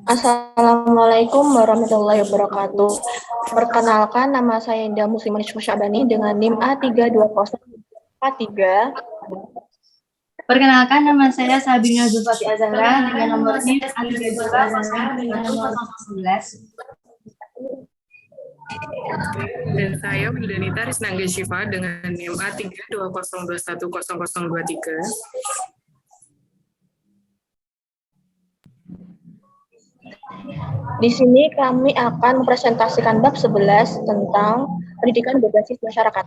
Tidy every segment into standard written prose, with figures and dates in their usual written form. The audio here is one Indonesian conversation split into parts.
Assalamualaikum warahmatullahi wabarakatuh. Perkenalkan, nama saya Indah Muslimah Syabani dengan NIM A32043. Perkenalkan, nama saya Sabrina Zulfati Azahra dengan nomor NIM A320111. Dan saya Wildanita Risnangga Syifa dengan NIM A320210023. Di sini kami akan mempresentasikan bab 11 tentang pendidikan berbasis masyarakat.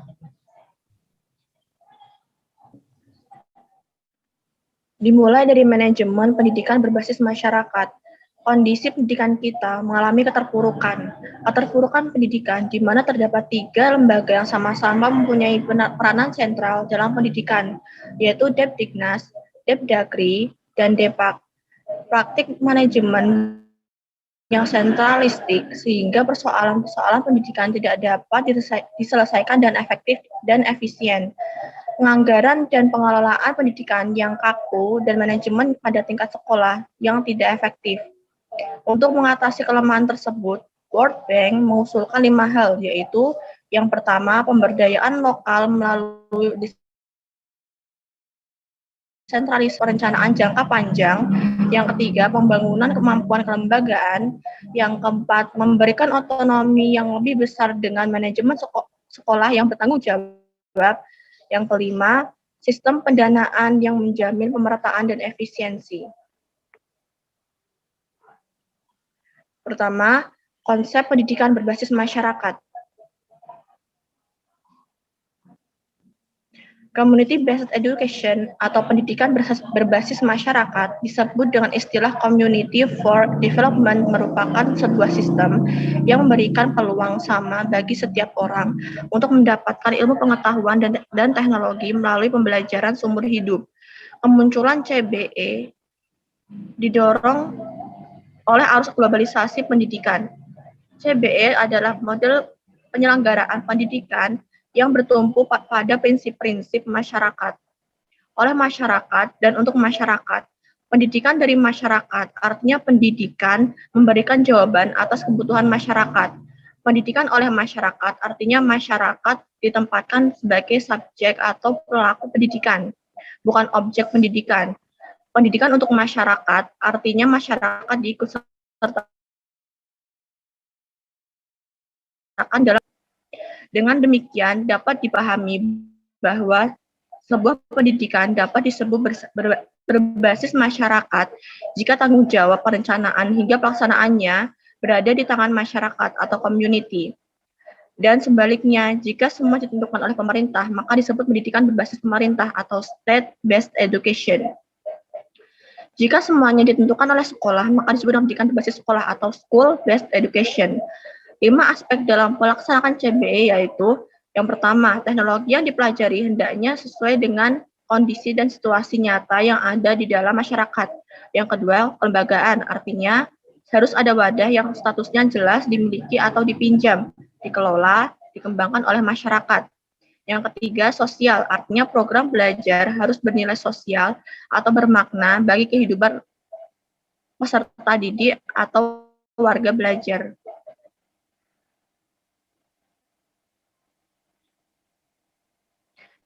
Dimulai dari manajemen pendidikan berbasis masyarakat. Kondisi pendidikan kita mengalami keterpurukan. Keterpurukan pendidikan di mana terdapat 3 lembaga yang sama-sama mempunyai peranan sentral dalam pendidikan, yaitu Depdiknas, Depdagri, dan Depak. Praktik manajemen yang sentralistik sehingga persoalan-persoalan pendidikan tidak dapat diselesaikan dan efektif dan efisien. Penganggaran dan pengelolaan pendidikan yang kaku dan manajemen pada tingkat sekolah yang tidak efektif. Untuk mengatasi kelemahan tersebut, World Bank mengusulkan 5 hal, yaitu yang pertama, pemberdayaan lokal melalui sentralisasi perencanaan jangka panjang. Yang ketiga, pembangunan kemampuan kelembagaan. Yang keempat, memberikan otonomi yang lebih besar dengan manajemen sekolah yang bertanggung jawab. Yang kelima, sistem pendanaan yang menjamin pemerataan dan efisiensi. Pertama, konsep pendidikan berbasis masyarakat. Community-based education atau pendidikan berbasis masyarakat disebut dengan istilah community for development merupakan sebuah sistem yang memberikan peluang sama bagi setiap orang untuk mendapatkan ilmu pengetahuan dan teknologi melalui pembelajaran seumur hidup. Kemunculan CBE didorong oleh arus globalisasi pendidikan. CBE adalah model penyelenggaraan pendidikan yang bertumpu pada prinsip-prinsip masyarakat, oleh masyarakat dan untuk masyarakat. Pendidikan dari masyarakat artinya pendidikan memberikan jawaban atas kebutuhan masyarakat. Pendidikan oleh masyarakat artinya masyarakat ditempatkan sebagai subjek atau pelaku pendidikan, bukan objek pendidikan. Pendidikan untuk masyarakat artinya masyarakat diikutsertakan dalam. Dengan demikian, dapat dipahami bahwa sebuah pendidikan dapat disebut berbasis masyarakat jika tanggung jawab perencanaan hingga pelaksanaannya berada di tangan masyarakat atau community. Dan sebaliknya, jika semua ditentukan oleh pemerintah, maka disebut pendidikan berbasis pemerintah atau state-based education. Jika semuanya ditentukan oleh sekolah, maka disebut pendidikan berbasis sekolah atau school-based education. 5 aspek dalam pelaksanaan CBE yaitu yang pertama, teknologi yang dipelajari hendaknya sesuai dengan kondisi dan situasi nyata yang ada di dalam masyarakat. Yang kedua, kelembagaan, artinya harus ada wadah yang statusnya jelas dimiliki atau dipinjam, dikelola, dikembangkan oleh masyarakat. Yang ketiga, sosial, artinya program belajar harus bernilai sosial atau bermakna bagi kehidupan peserta didik atau warga belajar.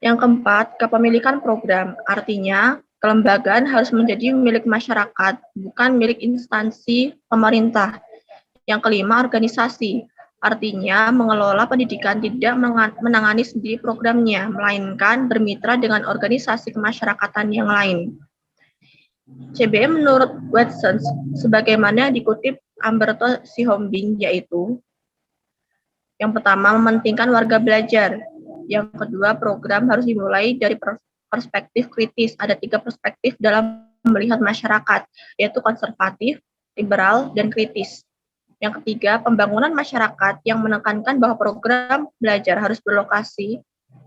Yang keempat, kepemilikan program, artinya kelembagaan harus menjadi milik masyarakat, bukan milik instansi pemerintah. Yang kelima, organisasi, artinya mengelola pendidikan tidak menangani sendiri programnya, melainkan bermitra dengan organisasi kemasyarakatan yang lain. CBE menurut Watson, sebagaimana dikutip Umberto Sihombing, yaitu yang pertama, mementingkan warga belajar. Yang kedua, program harus dimulai dari perspektif kritis. Ada 3 perspektif dalam melihat masyarakat, yaitu konservatif, liberal, dan kritis. Yang ketiga, pembangunan masyarakat yang menekankan bahwa program belajar harus berlokasi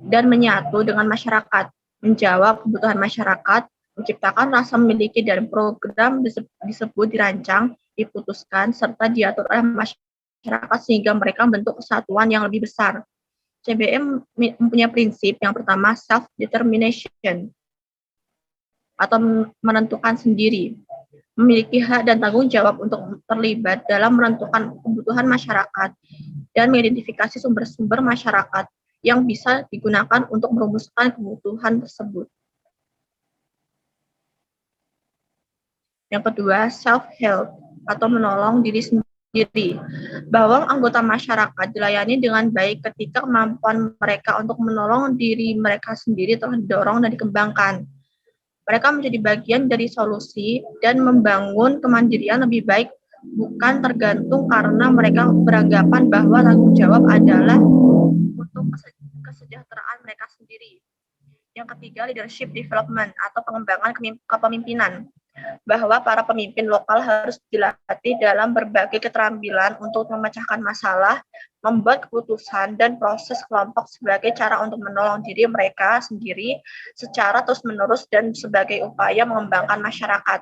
dan menyatu dengan masyarakat, menjawab kebutuhan masyarakat, menciptakan rasa memiliki dan program disebut dirancang, diputuskan, serta diatur oleh masyarakat sehingga mereka membentuk kesatuan yang lebih besar. CBE mempunyai prinsip yang pertama self-determination atau menentukan sendiri. memiliki hak dan tanggung jawab untuk terlibat dalam menentukan kebutuhan masyarakat dan mengidentifikasi sumber-sumber masyarakat yang bisa digunakan untuk merumuskan kebutuhan tersebut. Yang kedua, self-help atau menolong diri sendiri. Bahwa anggota masyarakat dilayani dengan baik ketika kemampuan mereka untuk menolong diri mereka sendiri telah didorong dan dikembangkan. Mereka menjadi bagian dari solusi dan membangun kemandirian lebih baik, bukan tergantung karena mereka beranggapan bahwa tanggung jawab adalah untuk kesejahteraan mereka sendiri. Yang ketiga, leadership development atau pengembangan kepemimpinan. Bahwa para pemimpin lokal harus dilatih dalam berbagai keterampilan untuk memecahkan masalah, membuat keputusan, dan proses kelompok sebagai cara untuk menolong diri mereka sendiri secara terus-menerus dan sebagai upaya mengembangkan masyarakat.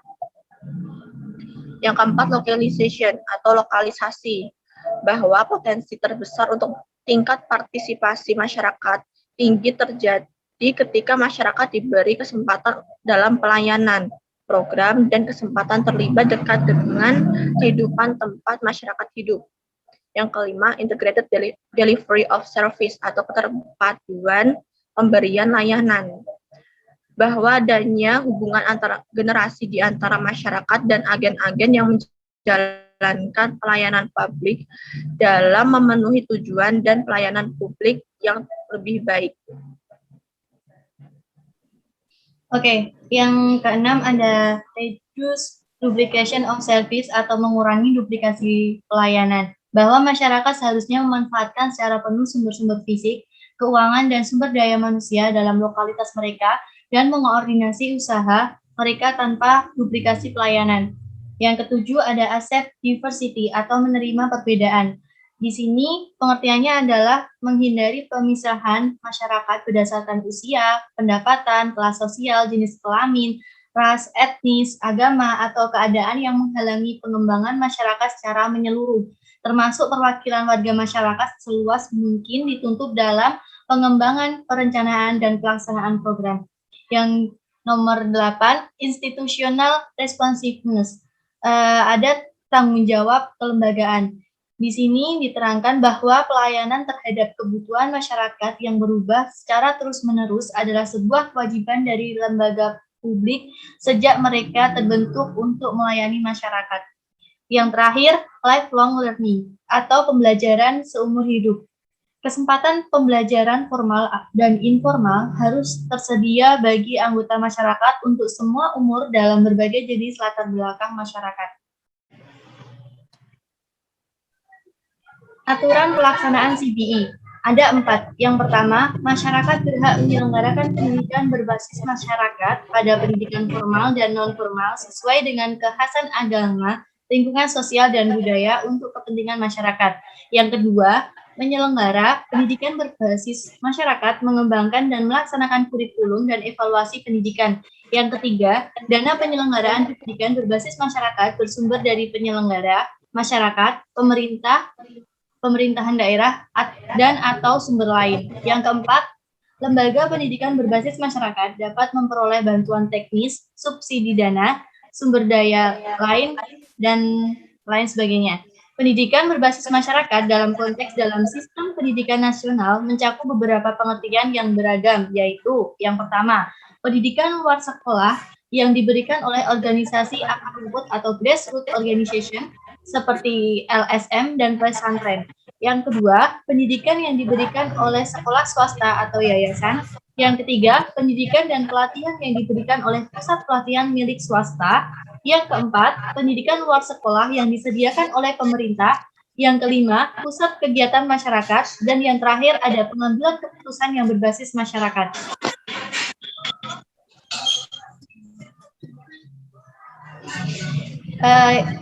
Yang keempat, localization atau lokalisasi. Bahwa potensi terbesar untuk tingkat partisipasi masyarakat tinggi terjadi ketika masyarakat diberi kesempatan dalam pelayanan, program, dan kesempatan terlibat dekat dengan kehidupan tempat masyarakat hidup. Yang kelima, integrated delivery of service atau keterpaduan pemberian layanan. Bahwa adanya hubungan antara generasi di antara masyarakat dan agen-agen yang menjalankan pelayanan publik dalam memenuhi tujuan dan pelayanan publik yang lebih baik. Oke, yang keenam ada reduce duplication of service atau mengurangi duplikasi pelayanan. Bahwa masyarakat seharusnya memanfaatkan secara penuh sumber-sumber fisik, keuangan, dan sumber daya manusia dalam lokalitas mereka dan mengoordinasi usaha mereka tanpa duplikasi pelayanan. Yang ketujuh ada accept diversity atau menerima perbedaan. Di sini pengertiannya adalah menghindari pemisahan masyarakat berdasarkan usia, pendapatan, kelas sosial, jenis kelamin, ras, etnis, agama, atau keadaan yang menghalangi pengembangan masyarakat secara menyeluruh, termasuk perwakilan warga masyarakat seluas mungkin dituntut dalam pengembangan, perencanaan, dan pelaksanaan program. Yang nomor 8, institutional responsiveness. Ada tanggung jawab kelembagaan. Di sini diterangkan bahwa pelayanan terhadap kebutuhan masyarakat yang berubah secara terus-menerus adalah sebuah kewajiban dari lembaga publik sejak mereka terbentuk untuk melayani masyarakat. Yang terakhir, lifelong learning atau pembelajaran seumur hidup. Kesempatan pembelajaran formal dan informal harus tersedia bagi anggota masyarakat untuk semua umur dalam berbagai jenis latar belakang masyarakat. Aturan pelaksanaan CBE. Ada 4. Yang pertama, masyarakat berhak menyelenggarakan pendidikan berbasis masyarakat pada pendidikan formal dan non-formal sesuai dengan kekhasan agama, lingkungan sosial, dan budaya untuk kepentingan masyarakat. Yang kedua, menyelenggara pendidikan berbasis masyarakat, mengembangkan dan melaksanakan kurikulum dan evaluasi pendidikan. Yang ketiga, dana penyelenggaraan pendidikan berbasis masyarakat bersumber dari penyelenggara, masyarakat, pemerintahan daerah, dan atau sumber lain. Yang keempat, lembaga pendidikan berbasis masyarakat dapat memperoleh bantuan teknis, subsidi dana, sumber daya lain, dan lain sebagainya. Pendidikan berbasis masyarakat dalam sistem pendidikan nasional mencakup beberapa pengertian yang beragam, yaitu yang pertama, pendidikan luar sekolah yang diberikan oleh organisasi akar rumput atau grassroots organization seperti LSM dan pesantren. Yang kedua, pendidikan yang diberikan oleh sekolah swasta atau yayasan. Yang ketiga, pendidikan dan pelatihan yang diberikan oleh pusat pelatihan milik swasta. Yang keempat, pendidikan luar sekolah yang disediakan oleh pemerintah. Yang kelima, pusat kegiatan masyarakat. Dan yang terakhir, ada pengambilan keputusan yang berbasis masyarakat.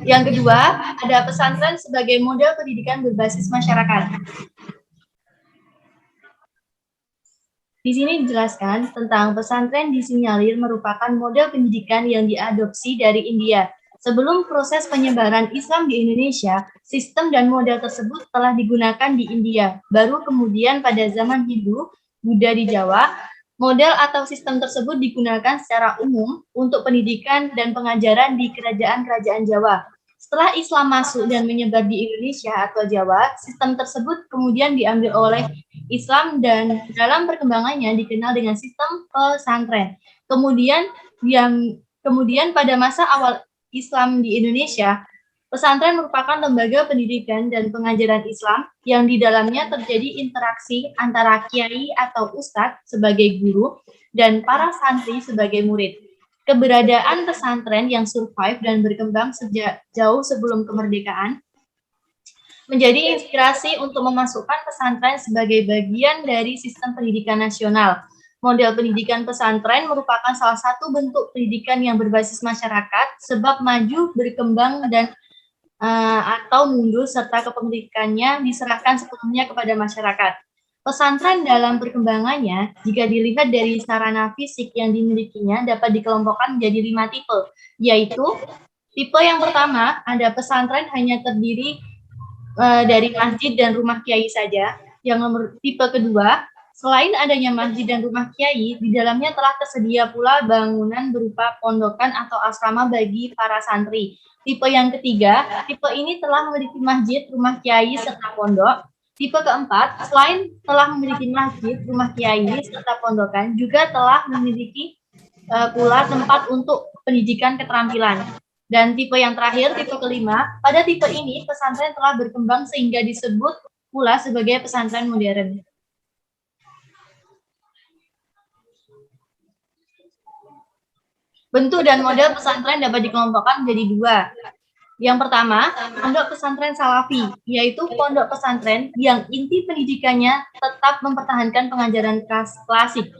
Yang kedua, ada pesantren sebagai model pendidikan berbasis masyarakat. Di sini dijelaskan tentang pesantren disinyalir merupakan model pendidikan yang diadopsi dari India. Sebelum proses penyebaran Islam di Indonesia, sistem dan model tersebut telah digunakan di India. Baru kemudian pada zaman Hindu, Buddha di Jawa, Model atau sistem tersebut digunakan secara umum untuk pendidikan dan pengajaran di kerajaan-kerajaan Jawa. Setelah Islam masuk dan menyebar di Indonesia atau Jawa, sistem tersebut kemudian diambil oleh Islam dan dalam perkembangannya dikenal dengan sistem pesantren. Kemudian pada masa awal Islam di Indonesia, pesantren merupakan lembaga pendidikan dan pengajaran Islam yang di dalamnya terjadi interaksi antara kiai atau ustadz sebagai guru dan para santri sebagai murid. Keberadaan pesantren yang survive dan berkembang sejak jauh sebelum kemerdekaan menjadi inspirasi untuk memasukkan pesantren sebagai bagian dari sistem pendidikan nasional. Model pendidikan pesantren merupakan salah satu bentuk pendidikan yang berbasis masyarakat sebab maju, berkembang, dan atau mundur serta kepemilikannya diserahkan sepenuhnya kepada masyarakat. Pesantren dalam perkembangannya, jika dilihat dari sarana fisik yang dimilikinya, dapat dikelompokkan menjadi 5 tipe, yaitu tipe yang pertama, ada pesantren hanya terdiri dari masjid dan rumah kiai saja. Tipe kedua, selain adanya masjid dan rumah kiai, di dalamnya telah tersedia pula bangunan berupa pondokan atau asrama bagi para santri. Tipe yang ketiga, tipe ini telah memiliki masjid, rumah kiai, serta pondok. Tipe keempat, selain telah memiliki masjid, rumah kiai, serta pondokan, juga telah memiliki pula tempat untuk pendidikan keterampilan. Dan tipe yang terakhir, tipe kelima, pada tipe ini pesantren telah berkembang sehingga disebut pula sebagai pesantren modern. Bentuk dan model pesantren dapat dikelompokkan menjadi 2. Yang pertama, pondok pesantren salafi, yaitu pondok pesantren yang inti pendidikannya tetap mempertahankan pengajaran klasik.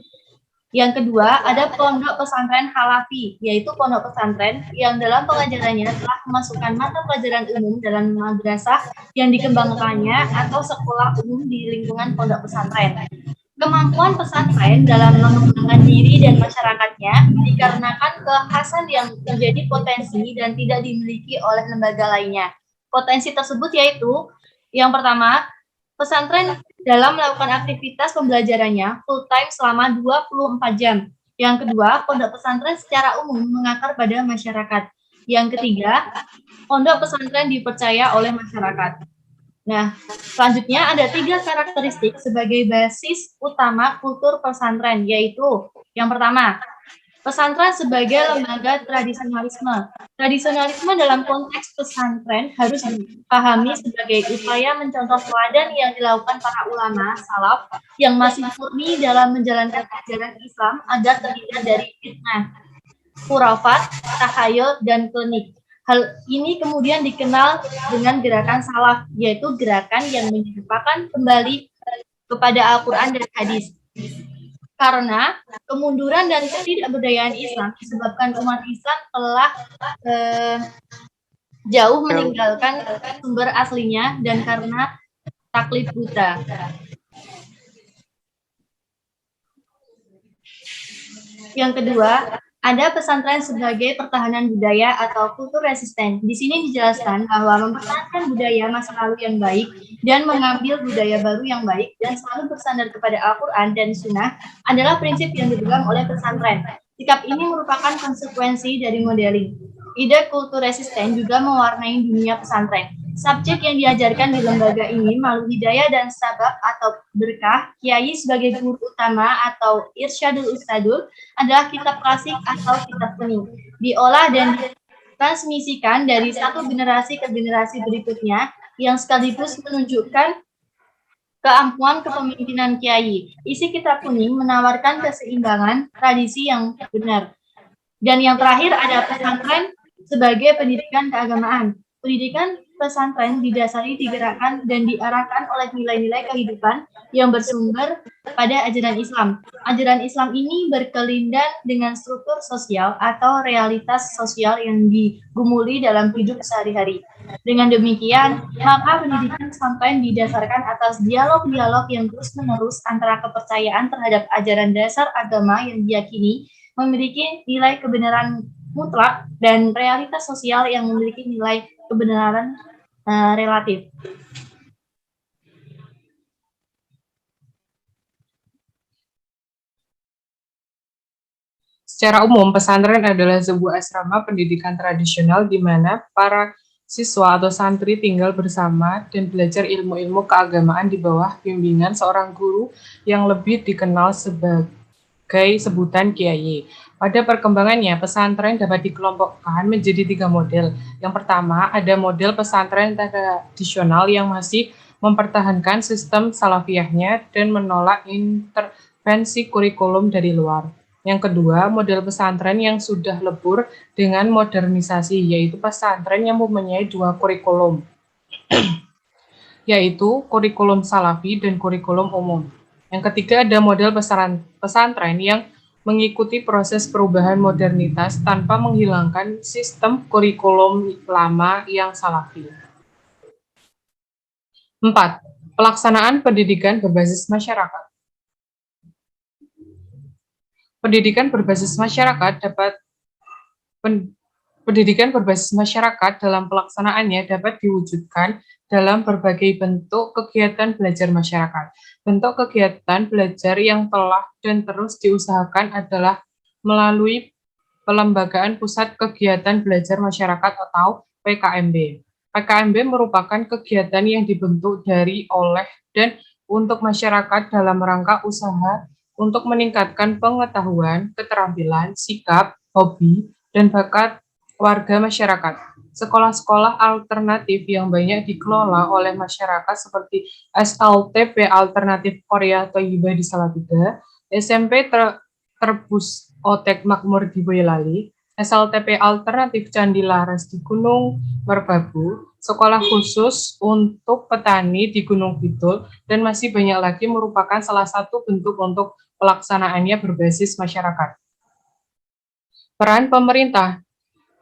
Yang kedua, ada pondok pesantren halafi, yaitu pondok pesantren yang dalam pengajarannya telah memasukkan mata pelajaran umum dalam madrasah yang dikembangkannya atau sekolah umum di lingkungan pondok pesantren. Kemampuan pesantren dalam mengembangkan diri dan masyarakatnya dikarenakan kekhasan yang menjadi potensi dan tidak dimiliki oleh lembaga lainnya. Potensi tersebut yaitu, yang pertama, pesantren dalam melakukan aktivitas pembelajarannya full time selama 24 jam. Yang kedua, pondok pesantren secara umum mengakar pada masyarakat. Yang ketiga, pondok pesantren dipercaya oleh masyarakat. Nah, selanjutnya ada 3 karakteristik sebagai basis utama kultur pesantren, yaitu yang pertama, pesantren sebagai lembaga tradisionalisme. Tradisionalisme dalam konteks pesantren harus dipahami sebagai upaya mencontoh teladan yang dilakukan para ulama salaf yang masih murni dalam menjalankan ajaran Islam agar terhindar dari fitnah, khurafat, tahayul, dan klinik. Hal ini kemudian dikenal dengan gerakan salaf, yaitu gerakan yang menyerupakan kembali kepada Al-Quran dan hadis. Karena kemunduran dan ketidakberdayaan Islam disebabkan umat Islam telah jauh meninggalkan sumber aslinya dan karena taklid buta. Yang kedua, ada pesantren sebagai pertahanan budaya atau kultur resisten. Di sini dijelaskan bahwa mempertahankan budaya masa lalu yang baik dan mengambil budaya baru yang baik dan selalu bersandar kepada Al-Quran dan Sunnah adalah prinsip yang dipegang oleh pesantren. Sikap ini merupakan konsekuensi dari modeling. Ide kultur resisten juga mewarnai dunia pesantren. Subjek yang diajarkan di lembaga ini melalui hidayah dan sabab atau berkah, kiai sebagai guru utama atau irsyadul ustadul adalah kitab klasik atau kitab kuning. Diolah dan ditransmisikan dari satu generasi ke generasi berikutnya yang sekaligus menunjukkan keampuhan kepemimpinan kiai. Isi kitab kuning menawarkan keseimbangan tradisi yang benar. Dan yang terakhir ada pesantren sebagai pendidikan keagamaan. Pendidikan pesantren didasari, digerakkan, dan diarahkan oleh nilai-nilai kehidupan yang bersumber pada ajaran Islam. Ajaran Islam ini berkelindan dengan struktur sosial atau realitas sosial yang digumuli dalam hidup sehari-hari. Dengan demikian, maka pendidikan pesantren didasarkan atas dialog-dialog yang terus-menerus antara kepercayaan terhadap ajaran dasar agama yang diyakini memiliki nilai kebenaran mutlak dan realitas sosial yang memiliki nilai kebenaran relatif. Secara umum, pesantren adalah sebuah asrama pendidikan tradisional di mana para siswa atau santri tinggal bersama dan belajar ilmu-ilmu keagamaan di bawah bimbingan seorang guru yang lebih dikenal sebagai sebutan kiai. Pada perkembangannya, pesantren dapat dikelompokkan menjadi 3 model. Yang pertama, ada model pesantren tradisional yang masih mempertahankan sistem salafiyahnya dan menolak intervensi kurikulum dari luar. Yang kedua, model pesantren yang sudah lebur dengan modernisasi, yaitu pesantren yang mempunyai 2 kurikulum, yaitu kurikulum salafi dan kurikulum umum. Yang ketiga, ada model pesantren yang mengikuti proses perubahan modernitas tanpa menghilangkan sistem kurikulum lama yang salafi. 4. Pelaksanaan pendidikan berbasis masyarakat. Pendidikan berbasis masyarakat dalam pelaksanaannya dapat diwujudkan dalam berbagai bentuk kegiatan belajar masyarakat. Bentuk kegiatan belajar yang telah dan terus diusahakan adalah melalui Pelembagaan Pusat Kegiatan Belajar Masyarakat atau PKMB. PKMB merupakan kegiatan yang dibentuk dari, oleh, dan untuk masyarakat dalam rangka usaha untuk meningkatkan pengetahuan, keterampilan, sikap, hobi, dan bakat warga masyarakat. Sekolah-sekolah alternatif yang banyak dikelola oleh masyarakat seperti SLTP Alternatif Korea Thoyibah di Salatiga, SMP Terbus Otek Makmur di Boyolali, SLTP Alternatif Candi Laras di Gunung Merbabu, sekolah khusus untuk petani di Gunung Kidul, dan masih banyak lagi merupakan salah satu bentuk untuk pelaksanaannya berbasis masyarakat. Peran pemerintah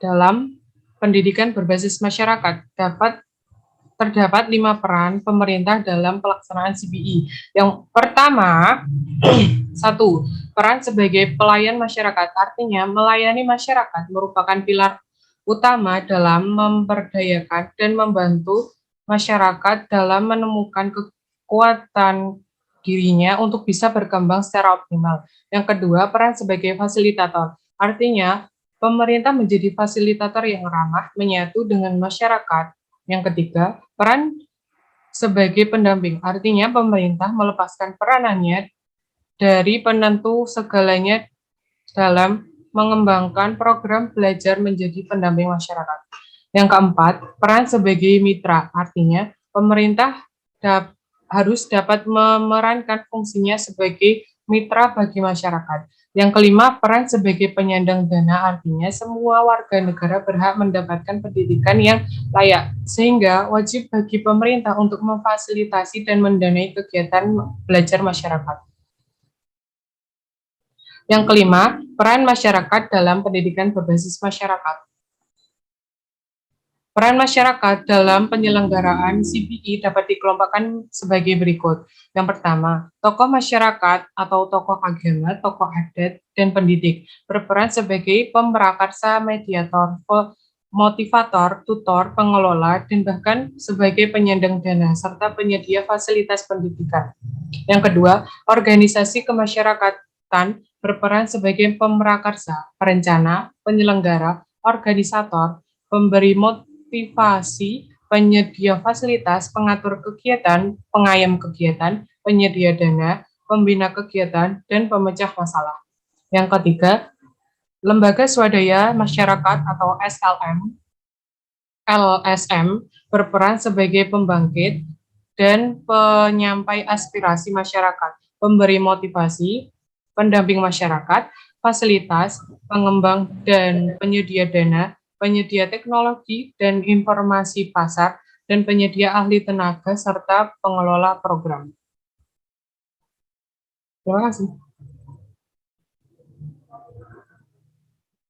dalam pendidikan berbasis masyarakat terdapat 5 peran pemerintah dalam pelaksanaan CBE. Yang pertama, 1. Peran sebagai pelayan masyarakat, artinya melayani masyarakat merupakan pilar utama dalam memberdayakan dan membantu masyarakat dalam menemukan kekuatan dirinya untuk bisa berkembang secara optimal. Yang kedua, peran sebagai fasilitator, artinya pemerintah menjadi fasilitator yang ramah menyatu dengan masyarakat. Yang ketiga, peran sebagai pendamping, artinya pemerintah melepaskan peranannya dari penentu segalanya dalam mengembangkan program belajar menjadi pendamping masyarakat. Yang keempat, peran sebagai mitra, artinya pemerintah harus dapat memerankan fungsinya sebagai mitra bagi masyarakat. Yang kelima, peran sebagai penyandang dana, artinya semua warga negara berhak mendapatkan pendidikan yang layak, sehingga wajib bagi pemerintah untuk memfasilitasi dan mendanai kegiatan belajar masyarakat. Yang kelima, peran masyarakat dalam pendidikan berbasis masyarakat. Peran masyarakat dalam penyelenggaraan CBE dapat dikelompokkan sebagai berikut. Yang pertama, tokoh masyarakat atau tokoh agama, tokoh adat, dan pendidik berperan sebagai pemrakarsa, mediator, motivator, tutor, pengelola, dan bahkan sebagai penyandang dana serta penyedia fasilitas pendidikan. Yang kedua, organisasi kemasyarakatan berperan sebagai pemrakarsa, perencana, penyelenggara, organisator, pemberi motivasi, penyedia fasilitas, pengatur kegiatan, pengayom kegiatan, penyedia dana, pembina kegiatan, dan pemecah masalah. Yang ketiga, lembaga swadaya masyarakat atau LSM berperan sebagai pembangkit dan penyampai aspirasi masyarakat, pemberi motivasi, pendamping masyarakat, fasilitas, pengembang dan penyedia dana, penyedia teknologi dan informasi pasar, dan penyedia ahli tenaga serta pengelola program. Terima kasih.